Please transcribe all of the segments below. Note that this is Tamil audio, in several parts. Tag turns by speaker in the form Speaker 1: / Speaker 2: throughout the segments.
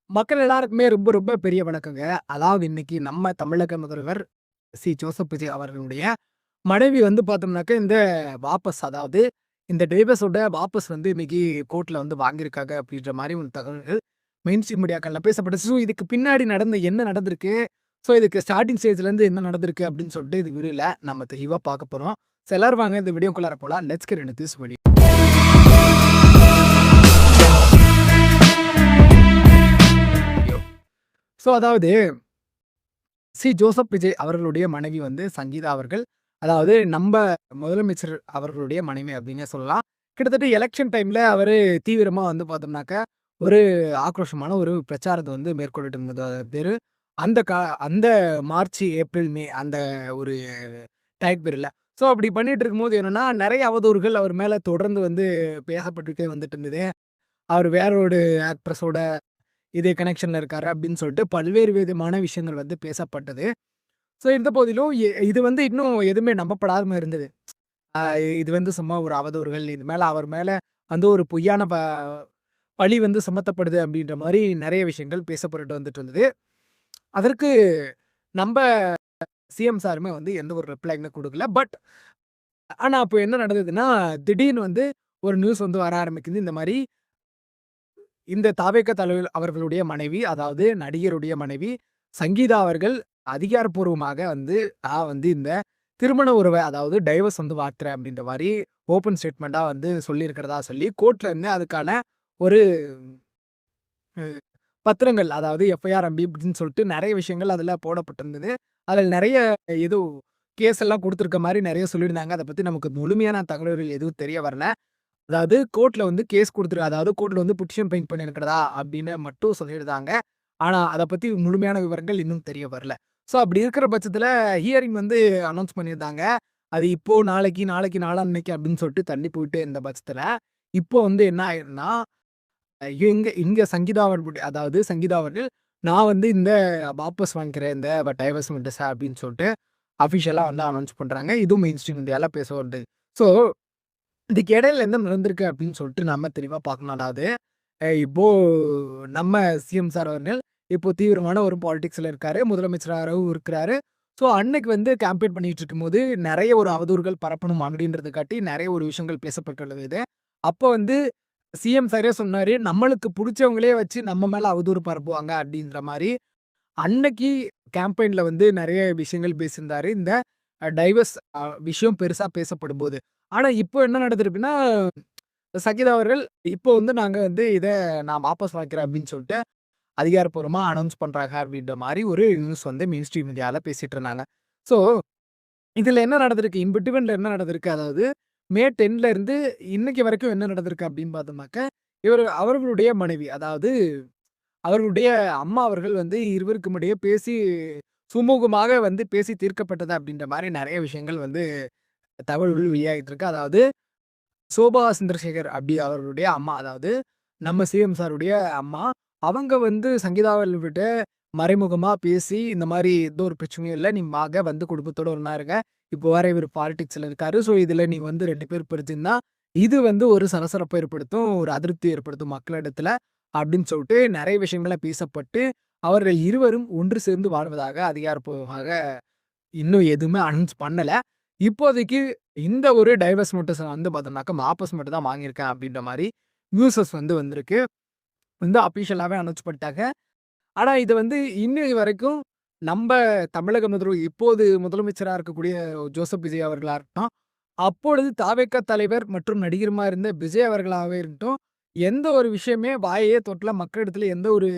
Speaker 1: மக்கள் எல்லாருக்குமே ரொம்ப ரொம்ப பெரிய வணக்கங்க. அதாவது இன்னைக்கு நம்ம தமிழக முதல்வர் ஜோசப் விஜய் அவர்களுடைய மனைவி வந்து பார்த்தோம்னாக்க, இந்த வாபஸ் அதாவது இந்த டிவோர்ஸோட வாபஸ் வந்து இன்னைக்கு கோர்ட்ல வந்து வாங்கியிருக்காங்க அப்படின்ற மாரி ஒரு தகவல்கள் மெயின் ஸ்ட்ரீம் மீடியாக்கள்ல பேசப்பட்டுச்சு. ஸோ இதுக்கு பின்னாடி என்ன நடந்திருக்கு? ஸோ இதுக்கு ஸ்டார்ட்டிங் ஸ்டேஜ்லேருந்து என்ன நடந்திருக்கு அப்படின்னு சொல்லிட்டு இது வீடியோல நம்ம தெளிவா பார்க்க போறோம். ஸோ எல்லாரும் வாங்க இந்த வீடியோக்குள்ளார போலாம். Let's get into this video. So அதாவது ஜோசப் விஜய் அவர்களுடைய மனைவி வந்து சங்கீதா அவர்கள். அதாவது நம்ப முதலமைச்சர் அவர்களுடைய மனைவி அப்டின்னே சொல்லலாம். கிட்டத்தட்ட எலக்ஷன் டைம்ல அவரு தீவிரமா வந்து பார்த்தோம்னாக்க, ஒரு ஆக்ரோஷமான ஒரு பிரச்சாரத்த வந்து மேற்கொண்டுட்டு இருந்தது பேரு. அந்த கா அந்த மார்ச், ஏப்ரல், மே அந்த ஒரு டைம் பீரியட்ல. ஸோ அப்படி பண்ணிட்டு இருக்கும்போது என்னன்னா, நெறைய அவதூறுகள் அவர் மேல தொடர்ந்து வந்து பேசப்பட்டுட்டே வந்துட்டு இருந்தது. அவர் வேற ஒரு ஆக்ட்ரஸோட இதே கனெக்ஷன்ல இருக்காரு அப்படின்னு சொல்லிட்டு பல்வேறு விதமான விஷயங்கள் வந்து பேசப்பட்டது. ஸோ இருந்த போதிலும் இது வந்து இன்னும் எதுவுமே நம்பப்படாம இருந்தது. அ இது வந்து சும்மா ஒரு அவதூறுகள். இது மேல அவர் மேல வந்து ஒரு பொய்யான பழி வந்து சுமத்தப்படுது அப்படின்ற மாரி நெறைய விஷயங்கள் பேசப்பட்டுட்டு வந்துட்டு இருந்தது. அதற்கு நம்ப சிஎம் சாருமே வந்து எந்த ஒரு ரிப்ளையுமே குடுக்கல. ஆனா அப்போ என்ன நடந்ததுன்னா, திடீர்னு வந்து ஒரு நியூஸ் வந்து வர ஆரம்பிக்குது. இந்த மாரி இந்த தாவேக்கா தலைவர் அவர்களுடைய மனைவி, அதாவது நடிகருடைய மனைவி சங்கீதா அவர்கள் அதிகாரப்பூர்வமாக வந்து, நான் வந்து இந்த திருமண உறவ அதாவது டைவர்ஸ் வந்து மாத்துறேன் அப்படின்ற மாரி ஓப்பன் ஸ்டேட்மெண்ட்டா வந்து சொல்லியிருக்கிறதா சொல்லி, கோர்ட்ல இருந்து அதுக்கான ஒரு அ பத்திரங்கள் அதாவது எஃப்ஐஆர் அப்படி இப்படின்னு சொல்லிட்டு நெறைய விஷயங்கள் அதுல போடப்பட்டிருந்தது. அதில நெறைய ஏதோ கேஸ் எல்லாம் குடுத்துருக்க மாரி நெறைய சொல்லியிருந்தாங்க. அத பத்தி நமக்கு முழுமையான தகவல்கள் எதுவும் தெரிய வரல. அதாவது கோர்ட்ல வந்து கேஸ் குடுத்துரு அதாவது கோர்ட்ல வந்து பெட்டிஷன் ஃபைல் பண்ணியிருக்கிறதா அப்படின்னு மட்டும் சொல்லியிருந்தாங்க. ஆனா, அத பத்தி முழுமையான விவரங்கள் இன்னும் தெரிய வரல. ஸோ அப்படி இருக்கிற பட்சத்தில ஹியரிங் வந்து அனௌன்ஸ் பண்ணியிருந்தாங்க. அது இப்போ நாளைக்கு, நாளைக்கு நாளான்னைக்கு அப்படின்னு சொல்லிட்டு தள்ளி போயிட்டே இருந்த பட்சத்தில, இப்போ வந்து என்ன ஆயிரும்னா, இங்க இங்க சங்கீதா அவர்களுடைய அதாவது சங்கீதா அவர்கள், நான் வந்து இந்த வாபஸ் வாங்கிக்கிறேன் இந்த டைவர்ஸ் நோட்டீஸ அப்படின்னு சொல்லிட்டு அஃபிஷியலா வந்து அனௌன்ஸ் பண்றாங்க. இதுவும் மெயின் ஸ்ட்ரீம் மீடியால பேச வருது. ஸோ இதுக்கு இடையில என்ன நடந்திருக்கு அப்படின்னு சொல்லிட்டு நம்ம தெளிவா பார்க்கணும். அதாவது இப்போ நம்ம சிஎம் சார் அவர்கள் இப்போ தீவிரமான ஒரு பாலிடிக்ஸ்ல இருக்காரு. முதலமைச்சராகவும் இருக்கிறாரு. ஸோ அன்னைக்கு வந்து கேம்பெயின் பண்ணிட்டு இருக்கும்போது நெறைய ஒரு அவதூறுகள் பரப்பணும் அப்படின்றதுக்காட்டி நெறைய ஒரு விஷயங்கள் பேசப்பட்டுள்ளது. அப்போ வந்து சிஎம் சாரே சொன்னாரு, "நம்மளுக்கு புடிச்சவங்களே வச்சு நம்ம மேல அவதூறு பரப்புவாங்க" அப்படின்ற மாரி. அன்னைக்கு கேம்பெயின்ல வந்து நெறைய விஷயங்கள் பேசியிருந்தாரு. இந்த டைவர்ஸ் விஷயம் பெருசா பேசப்படும்போது. ஆனா இப்போ என்ன நடந்திருக்குன்னா, சகிதா அவர்கள் இப்போ வந்து நாங்க வந்து நான் வாபஸ் வாங்கிக்கிறேன் அப்படின்னு சொல்லிட்டு அதிகாரப்பூர்வமா அனௌன்ஸ் பண்றாங்க அப்படின்ற மாரி ஒரு நியூஸ் வந்து மெயின் ஸ்ட்ரீம் மீடியால பேசிட்டு இருந்தாங்க. ஸோ இதுல என்ன நடந்திருக்கு? இன் பிட்வீன்ல என்ன நடந்திருக்கு? அதாவது மே 10ல இருந்து இன்னைக்கு வரைக்கும் என்ன நடந்திருக்கு அப்படின்னு பார்த்தோம்னாக்க, அவர்களுடைய மனைவி அதாவது அவர்களுடைய அம்மா அவர்கள் வந்து இருவருக்கும் இடையே பேசி சுமூகமாக வந்து பேசி தீர்க்கப்பட்டது அப்படின்ற மாரி நெறைய விஷயங்கள் வந்து தகவல்கள் வெளியாகிட்டு இருக்கு. அதாவது சோபா சந்திரசேகர் அப்படி அவர்களுடைய அம்மா. அதாவது நம்ம சிஎம் சாருடைய அம்மா. அவங்க வந்து சங்கீதா அவர்கள்கிட்ட மறைமுகமா பேசி, இந்த மாரி எந்த ஒரு பிரச்சனையும் இல்ல. நீ வாங்க வந்து குடும்பத்தோட ஒண்ணா இருங்க. இப்போ வேற இவரு பாலிடிக்ஸ்ல இருக்காரு. ஸோ இதுல நீ வந்து 2 பேர் பிரிஞ்சிருந்தா, இது வந்து ஒரு சலசலப்ப ஏற்படுத்தும். ஒரு அதிருப்தி ஏற்படுத்தும் மக்களிடத்துல. அப்படின்னு சொல்லிட்டு நெறைய விஷயங்கள பேசப்பட்டு, அவர்கள் இருவரும் ஒன்று சேர்ந்து வாழ்வதாக அதிகாரப்பூர்வமாக இன்னும் எதுவுமே அனௌன்ஸ் பண்ணல. இப்போதைக்கு இந்த ஒரு டைவர்ஸ் நோட்டீஸ வந்து பார்த்தோம்னாக்க, வாபஸ் மட்டும் தான் வாங்கியிருக்கேன் அப்படின்ற மாரி நியூஸஸ் வந்து வந்திருக்கு. வந்து அபிஷியலாவே அனௌன்ஸ் பண்ணிட்டாங்க. ஆனா இது வந்து இன்னை வரைக்கும் நம்ப தமிழக இப்போது முதலமைச்சரா இருக்கக்கூடிய ஜோசப் விஜய் அவர்களா இருக்கட்டும், அப்பொழுது தாவேக்கா தலைவர் மற்றும் நடிகருமா இருந்த விஜய் அவர்களாவே இருக்கட்டும், எந்த ஒரு விஷயமே வாயையே தொறக்கல. மக்களிடத்தில எந்த ஒரு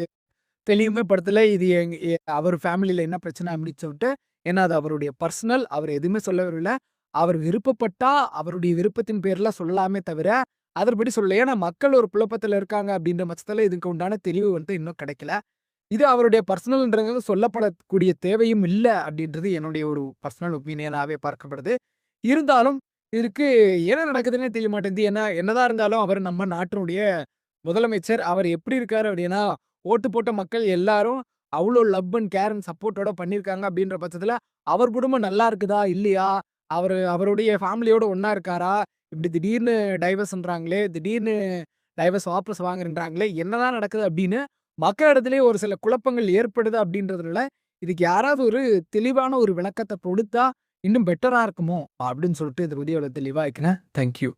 Speaker 1: தெளிவுமே படுத்தல. இது எங் எ அவர் ஃபேமிலில என்ன பிரச்சனை அப்படின்னு சொல்லிட்டு. ஏன்னா, அது அவருடைய பர்சனல். அவர் எதுவுமே சொல்ல விரும்பல. அவர் விருப்பப்பட்டா, அவருடைய விருப்பத்தின் பேர்ல சொல்லலாமே தவிர, அதன்படி சொல்லல. ஏன்னா, மக்கள் ஒரு குழப்பத்துல இருக்காங்க அப்படின்ற பட்சத்துல இதுக்கு உண்டான தெளிவு வந்து இன்னும் கிடைக்கல. இது அவருடைய பர்சனல்ன்றது சொல்லப்படக்கூடிய தேவையும் இல்ல அப்படின்றது என்னுடைய ஒரு பர்சனல் ஒப்பீனியனாவே பார்க்கப்படுது. இருந்தாலும் இதுக்கு என்ன நடக்குதுன்னே தெரிய மாட்டேங்குது. ஏன்னா, என்னதான் இருந்தாலும் அவர் நம்ம நாட்டினுடைய முதலமைச்சர். அவர் எப்படி இருக்காரு அப்படின்னா, ஓட்டு போட்ட மக்கள் எல்லாரும் அவ்ளோ லவ் அண்ட் கேர் அண்ட் சப்போர்ட்டோட பண்ணியிருக்காங்க அப்படின்ற பட்சத்தில, அவர் குடும்பம் நல்லா இருக்குதா? இல்லையா? அவருடைய ஃபேமிலியோட ஒண்ணா இருக்காரா? இப்படி திடீர்னு டைவர்ஸ்ன்றாங்களே, திடீர்னு டைவர்ஸ் வாபஸ் வாங்குறேன்றாங்களே, என்னதான் நடக்குது அப்படின்னு மக்களிடத்திலேயே ஒரு சில குழப்பங்கள் ஏற்படுது அப்படின்றதுனால, இதுக்கு யாராவது ஒரு தெளிவான ஒரு விளக்கத்த கொடுத்தா, இன்னும் பெட்டரா இருக்குமோ! அப்படின்னு சொல்லிட்டு இந்த வீடியோல தெளிவா ஆக்கினேன். Thank you.